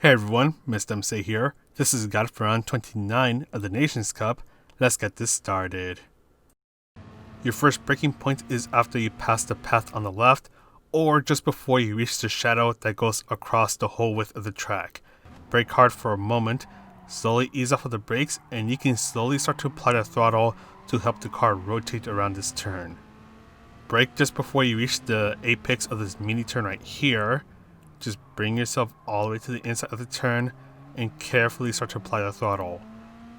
Hey everyone, Mr. MC here. This is guide for round 29 of the Nations Cup. Let's get this started. Your first braking point is after you pass the path on the left, or just before you reach the shadow that goes across the whole width of the track. Brake hard for a moment, slowly ease off of the brakes, and you can slowly start to apply the throttle to help the car rotate around this turn. Brake just before you reach the apex of this mini turn right here. Just bring yourself all the way to the inside of the turn and carefully start to apply the throttle.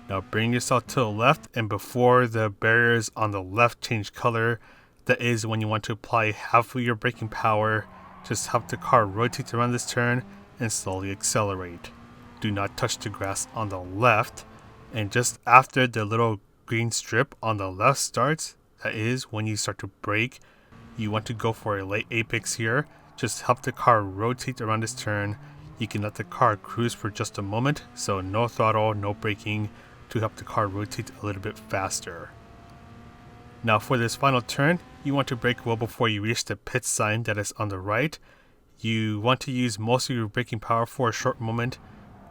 Now bring yourself to the left, and before the barriers on the left change color, that is when you want to apply half of your braking power. Just help the car rotate around this turn and slowly accelerate. Do not touch the grass on the left, and just after the little green strip on the left starts, that is when you start to brake. You want to go for a late apex here. Just help the car rotate around this turn. You can let the car cruise for just a moment, so no throttle, no braking, to help the car rotate a little bit faster. Now for this final turn, you want to brake well before you reach the pit sign that is on the right. You want to use most of your braking power for a short moment.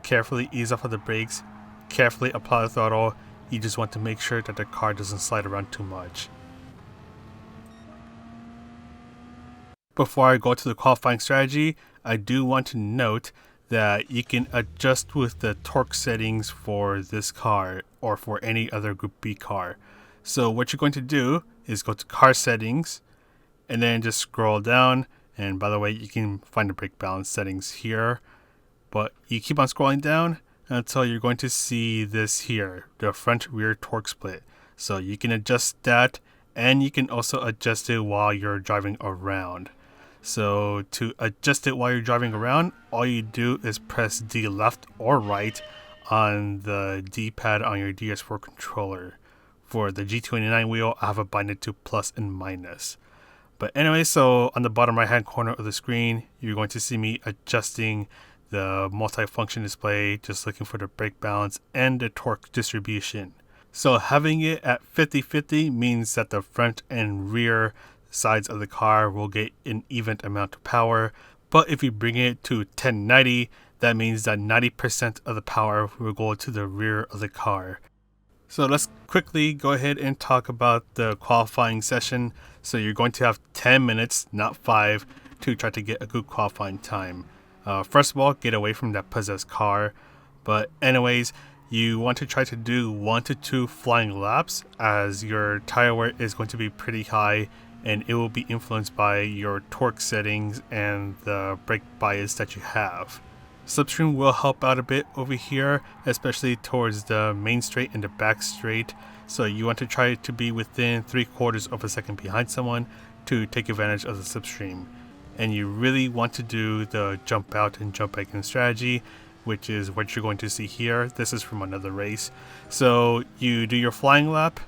Carefully ease off of the brakes, carefully apply the throttle. You just want to make sure that the car doesn't slide around too much. Before I go to the qualifying strategy, I do want to note that you can adjust with the torque settings for this car or for any other Group B car. So what you're going to do is go to car settings and then just scroll down. And by the way, you can find the brake balance settings here. But you keep on scrolling down until you're going to see this here, the front rear torque split. So you can adjust that, and you can also adjust it while you're driving around. So to adjust it while you're driving around, all you do is press D left or right on the D-pad on your DS4 controller. For the G29 wheel, I have it binded to plus and minus. But anyway, so on the bottom right hand corner of the screen, you're going to see me adjusting the multifunction display, just looking for the brake balance and the torque distribution. So having it at 50-50 means that the front and rear sides of the car will get an even amount of power, but if you bring it to 10-90, that means that 90% of the power will go to the rear of the car. So let's quickly go ahead and talk about the qualifying session. So you're going to have 10 minutes, not 5, to try to get a good qualifying time. First of all, get away from that possessed car. But anyways, you want to try to do 1 to 2 flying laps, as your tire wear is going to be pretty high, and it will be influenced by your torque settings and the brake bias that you have. Slipstream will help out a bit over here, especially towards the main straight and the back straight. So you want to try to be within 3/4 of a second behind someone to take advantage of the slipstream. And you really want to do the jump out and jump back in strategy, which is what you're going to see here. This is from another race. So you do your flying lap,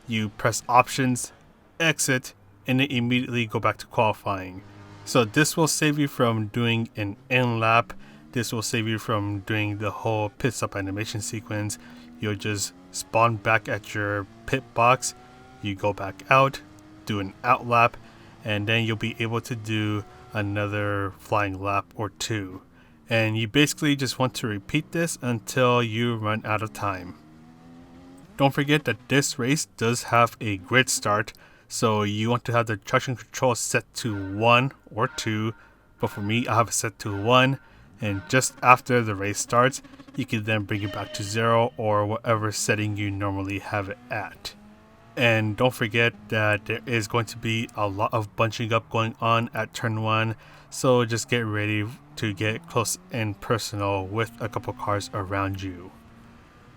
you press options, exit, and then immediately go back to qualifying. So this will save you from doing an end lap. This will save you from doing the whole pit stop animation sequence. You'll just spawn back at your pit box, you go back out, do an out lap, and then you'll be able to do another flying lap or 2. And you basically just want to repeat this until you run out of time. Don't forget that this race does have a grid start, so you want to have the traction control set to 1 or 2, but for me I have it set to 1, and just after the race starts, you can then bring it back to 0 or whatever setting you normally have it at. And don't forget that there is going to be a lot of bunching up going on at turn 1, so just get ready to get close and personal with a couple cars around you.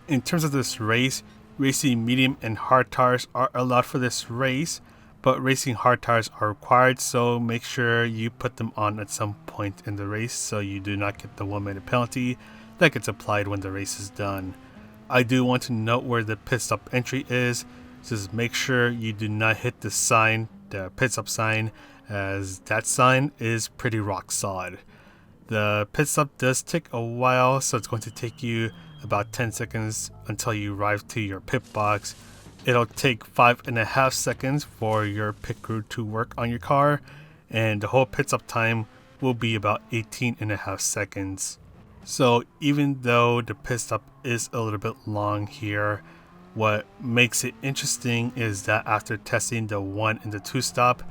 In terms of this race, racing medium and hard tires are allowed for this race, but racing hard tires are required, so make sure you put them on at some point in the race so you do not get the 1-minute penalty that gets applied when the race is done. I do want to note where the pit stop entry is. Just make sure you do not hit the sign, the pit stop sign, as that sign is pretty rock solid. The pit stop does take a while, so it's going to take you about 10 seconds until you arrive to your pit box. It'll take 5.5 seconds for your pit crew to work on your car, and the whole pit stop time will be about 18.5 seconds. So even though the pit stop is a little bit long here, what makes it interesting is that after testing the 1 and the 2 stop,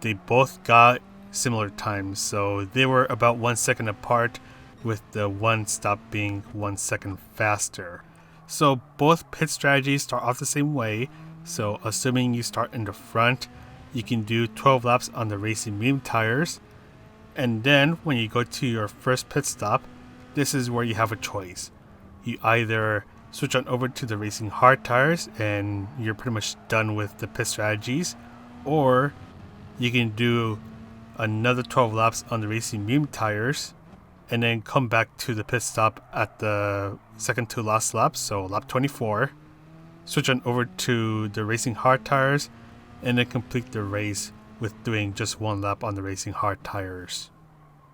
they both got similar times. So they were about 1 second apart, with the 1 stop being 1 second faster. So both pit strategies start off the same way. So assuming you start in the front, you can do 12 laps on the racing medium tires. And then when you go to your first pit stop, this is where you have a choice. You either switch on over to the racing hard tires and you're pretty much done with the pit strategies, or you can do another 12 laps on the racing medium tires and then come back to the pit stop at the second to last lap, so lap 24, switch on over to the racing hard tires, and then complete the race with doing just 1 lap on the racing hard tires.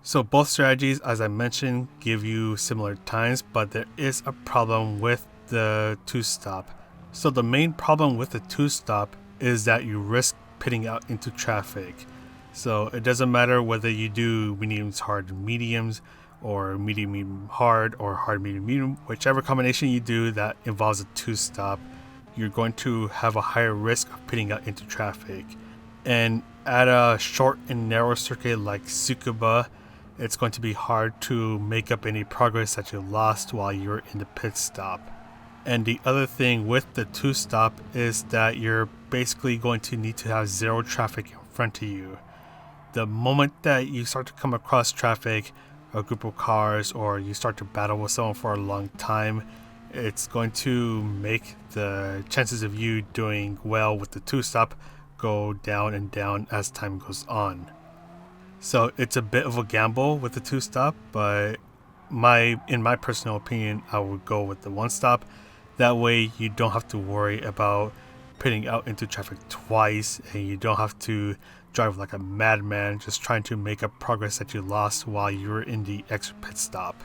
So both strategies, as I mentioned, give you similar times, but there is a problem with the 2 stop. So the main problem with the 2 stop is that you risk pitting out into traffic. So it doesn't matter whether you do mediums, hard, mediums, or medium, medium, hard, or hard, medium, medium, whichever combination you do that involves a 2 stop, you're going to have a higher risk of pitting out into traffic. And at a short and narrow circuit like Tsukuba, it's going to be hard to make up any progress that you lost while you're in the pit stop. And the other thing with the 2 stop is that you're basically going to need to have 0 traffic in front of you. The moment that you start to come across traffic, a group of cars, or you start to battle with someone for a long time, it's going to make the chances of you doing well with the 2 stop go down and down as time goes on. So it's a bit of a gamble with the 2 stop, but in my personal opinion, I would go with the 1 stop. That way you don't have to worry about pitting out into traffic twice, and you don't have to drive like a madman just trying to make up progress that you lost while you were in the extra pit stop.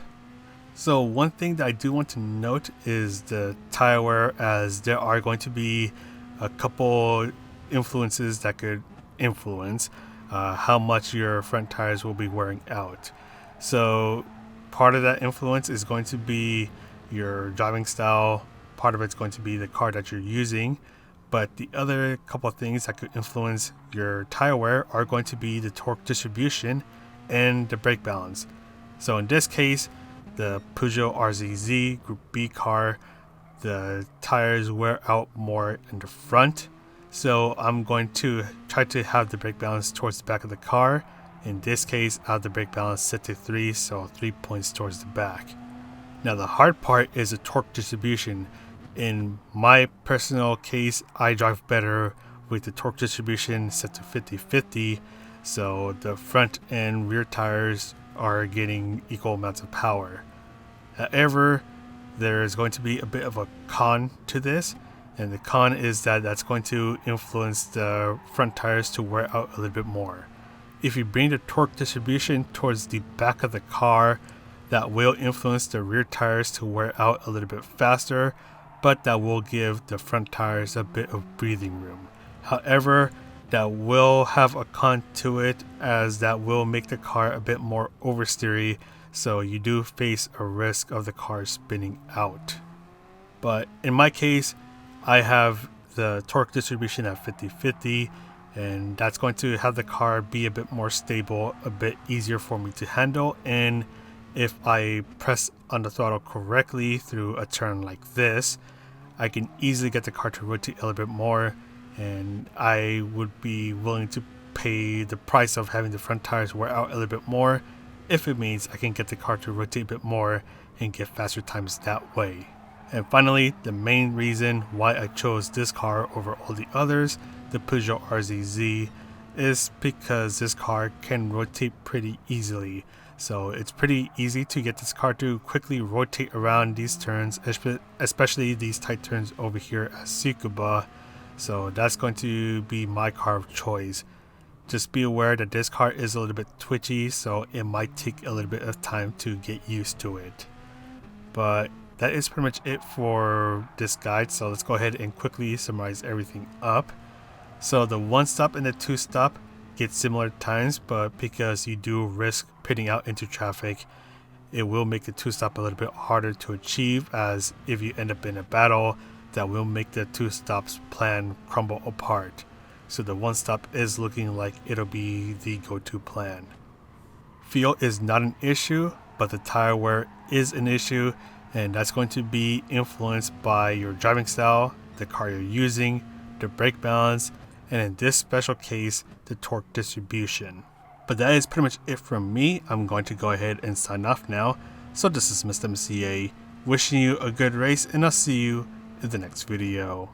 So one thing that I do want to note is the tire wear, as there are going to be a couple influences that could influence how much your front tires will be wearing out. So part of that influence is going to be your driving style, part of it's going to be the car that you're using, but the other couple of things that could influence your tire wear are going to be the torque distribution and the brake balance. So in this case, the Peugeot RCZ Group B car, the tires wear out more in the front, so I'm going to try to have the brake balance towards the back of the car. In this case, I have the brake balance set to 3, so 3 points towards the back. Now the hard part is the torque distribution. In my personal case, I drive better with the torque distribution set to 50-50, so the front and rear tires are getting equal amounts of power. However, there is going to be a bit of a con to this, and the con is that that's going to influence the front tires to wear out a little bit more. If you bring the torque distribution towards the back of the car, that will influence the rear tires to wear out a little bit faster, but that will give the front tires a bit of breathing room. However, that will have a con to it, as that will make the car a bit more oversteery, so you do face a risk of the car spinning out. But in my case, I have the torque distribution at 50-50, and that's going to have the car be a bit more stable, a bit easier for me to handle, and if I press on the throttle correctly through a turn like this, I can easily get the car to rotate a little bit more, and I would be willing to pay the price of having the front tires wear out a little bit more if it means I can get the car to rotate a bit more and get faster times that way. And finally, the main reason why I chose this car over all the others, the Peugeot RCZ, is because this car can rotate pretty easily. So it's pretty easy to get this car to quickly rotate around these turns, especially these tight turns over here at Tsukuba. So that's going to be my car of choice. Just be aware that this car is a little bit twitchy, so it might take a little bit of time to get used to it. But that is pretty much it for this guide, so let's go ahead and quickly summarize everything up. So the 1 stop and the 2 stop get similar times, but because you do risk pitting out into traffic, it will make the two-stop a little bit harder to achieve, as if you end up in a battle, that will make the two-stops plan crumble apart. So the one-stop is looking like it'll be the go-to plan. Feel is not an issue, but the tire wear is an issue, and that's going to be influenced by your driving style, the car you're using, the brake balance, and in this special case, the torque distribution. But that is pretty much it from me. I'm going to go ahead and sign off now. So this is Mr. MCA, wishing you a good race, and I'll see you in the next video.